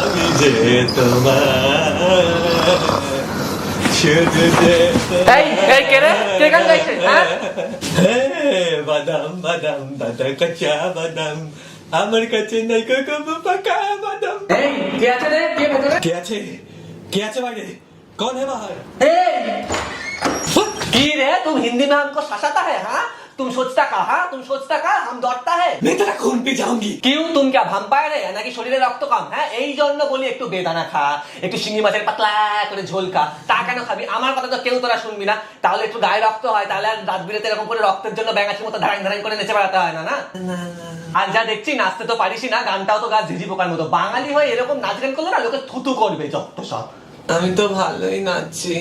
আমি যে তোমার শুধু যে এই কে রে? কে গান গাইছে, হ্যাঁ? বাদাম বাদাম দাদা কাঁচা বাদাম আমার কাছে নাই কবু পাকা বাদাম। এই কে আছে রে? কে ভেতরে? কে আছে? কে আছে বাইরে? कौन है बाहर? की रे तुम हिंदी में हमको फंसाता है हाँ? तुम सोचता कहा? तुम सोचता का हम दौड़ता है? मैं तेरा खून पी जाऊंगी। क्यों तुम क्या ভাম্পায়ার है নাকি শরীরে রক্ত কম? হ্যাঁ এই জন্য বলি একটু বেদানা খা, একটু শিঙি মাছের পাতলা করে ঝোল খা। তা কেন খাবি? আমার কথা তো কেউ তোরা শুনবি না। তাহলে একটু গায়ে রক্ত হয়, তাহলে আর রাত বিরেতে এরকম করে রক্তের জন্য ব্যাঙাচির মতো ধারাং ধারাং করে নেচে বেড়াতে হয় না না? আর যা দেখছি নাচতে তো পারিসই না, গানটাও তো গাছ ঝিঝি পোকার মতো। বাঙালি হয়ে এরকম নাচ গান করলে না লোকে থুতু করবে যত সব। আমি তো ভালোই নাচছি।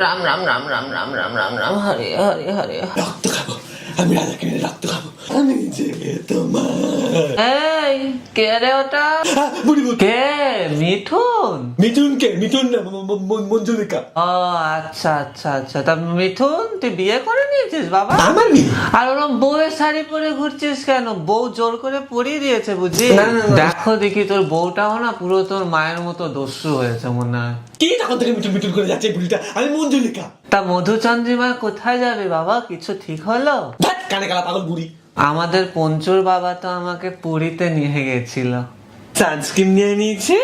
রাম রাম রাম রাম রাম রাম রাম রাম হরে হরে হরে। রক্ত খাবো আমি, রাধা কিনে রক্ত খাবো আমি যে তোমার। এই কে রে ওটা? বুড়ি বুড়ি কে? মিঠুন? মিঠুন কে? মিঠুন না, মঞ্জুলিকা। ও আচ্ছা আচ্ছা আচ্ছা, তা মিঠুন তুই বিয়ে করে নিয়েছিস বাবা? আমার বিয়ে? আর ওরকম বউয়ের শাড়ি পরে ঘুরছিস কেন? বউ জোর করে পরিয়ে দিয়েছে বুঝি? না, না, না। দেখো দেখি তোর বউটাও না পুরো তোর মায়ের মতো দস্যু হয়েছে মনে হয়। কি তখন থেকে মিঠুন মিঠুন করে যাচ্ছে বুড়িটা? আমি মঞ্জুলিকা। তা মধুচন্দ্রিমা কোথায় যাবে বাবা? কিছু ঠিক হলো? ধ্যাৎ, কানে কালা পাগল বুড়ি। আমাদের পঞ্চুর বাবা তো আমাকে পুরীতে নিয়ে গেছিল। সানস্ক্রিন নিয়ে নিয়েছে,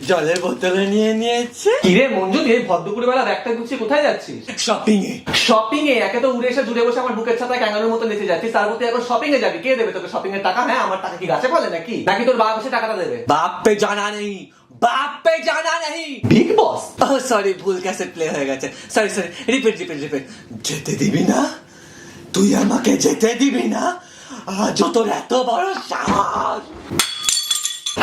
জলের বোতলে নিয়ে নিয়েছে। কিরে মঞ্জু, তুই ভদ্রপুরি বেলা ব্যাগটা গুছিয়ে কোথায় যাচ্ছিস? শপিং এ। শপিং এ? একে তো উড়ে এসে জুড়ে বসে আমার বুকের ছাতায় ক্যাঙ্গারুর মতো নেচে যাচ্ছিস, তার মধ্যে এখন শপিং এ যাবি? কে দেবে তোকে শপিং এর টাকা? হ্যাঁ আমার টাকা কি গাছে ফলে নাকি? নাকি তোর বাবা বসে টাকাটা দেবে? বাপ পে জানা নেই, বাপ পে জানা নেই। বিগ বস? ও সরি, ভুল ক্যাসেট প্লে হয়ে গেছে। Sorry sorry, repeat repeat repeat. যেতে দিবি না? তুই আমাকে যেতে দিবি না? আজ তোর এত বড় সাহস!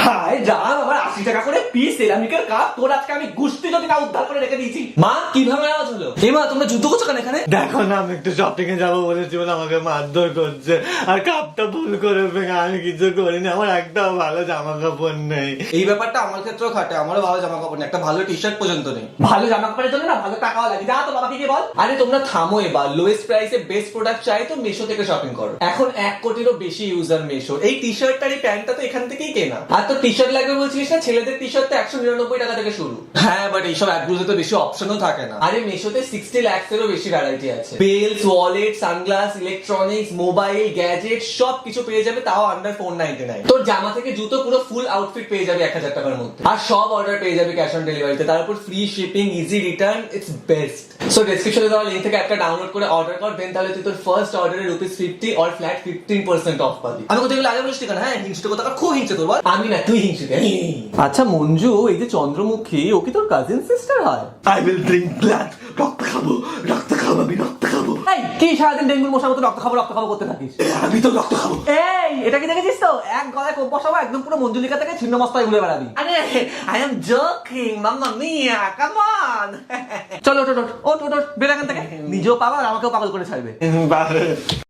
হায় জান, আমার 80 টাকা করে পিস সেরামিকের কাপ, তোর আজকে আমি গুষ্টি যদি না উদ্ধার করে রেখে দিয়েছি। মা কিভাবে আওয়াজ হলো? এ মা তোমরা যুদ্ধ করছো কেন এখানে? দেখো না, আমি একটু শপিং এ যাবো বলেছি বলে আমাকে মারধর করছে, আর কাপটা ভুল করে ভেঙে। আমি কিছু করিনি, আমার একটাও ভালো জামা কাপড় নেই। এই ব্যাপারটা আমার ক্ষেত্রেও খাটে। আমারও ভালো জামা কাপড় নেই, একটা ভালো টি শার্ট পর্যন্ত নেই। ভালো জামা কাপড়ের জন্য না ভালো টাকাও লাগে। যা তো বাবাকে গিয়ে বল। আরে তোমরা থামো এবার, লোয়েস্ট প্রাইসে বেস্ট প্রোডাক্ট চাই তো মেশো থেকে শপিং করো। এখন 1 কোটিরও বেশি ইউজার মেশো। এই টি শার্ট আর এই প্যান্টটা তো এখান থেকেই কেনা। আর তো টি শার্ট লাগবে বলছিস না, ছেলেদের টি শার্ট তো 199 টাকা থেকে শুরু। হ্যাঁ, বাট এইসব অ্যাপগুলোতে তো বেশি অপশনও থাকে না। আরে মেশোতে 60 লাখসেরও বেশি ভ্যারাইটি আছে। Belts, wallet, sunglass, electronics, mobile, gadget সব কিছু পেয়ে যাবে, তাও আন্ডার 499। তোর জামা থেকে জুতো পুরো ফুল আউটফিট পেয়ে যাবে 1000 টাকার মধ্যে। আর সব অর্ডার পেয়ে যাবে ক্যাশ অন ডেলিভারিতে, তার উপর free shipping, easy return. It's best. So ডেসক্রিপশনে দেওয়া লিংক থেকে একটা ডাউনলোড করে অর্ডার কর, দেন তাহলে তুই তোর ফার্স্ট অর্ডারে ₹50 অর ফ্ল্যাট 15% অফ পাবি। আমি কোথায় গেলে আগে বলিস কেন? হ্যাঁ, হিংসুটে কথা খুব হিংসে তোর বল। আমি না, তুই হিংসুটে। আচ্ছা মঞ্জু, এই যে চন্দ্রমুখী, ও কি তোর কাজিন সিস্টার হয়? I will drink blood. রক্ত খাবো, রক্ত খাবো, আমি রক্ত খাবো। এই কি সারাদিন ডেঙ্গুর মশার মতো রক্ত খাবো করতে থাকিস? আমি তো রক্ত খাবো। এই এটা কি দেখেছিস তো? এক গলায় কোপ বসাবো, একদম পুরো মঞ্জুলিকা থেকে ছিন্ন মস্তায় ঘুরে বেড়াবি। আরে I am joking mamma mia, come on. চলো ওঠ ওঠ ওঠ ওঠ, বের এখান থেকে। নিজেও পাগল আর আমাকেও পাগল করে ছাড়বে।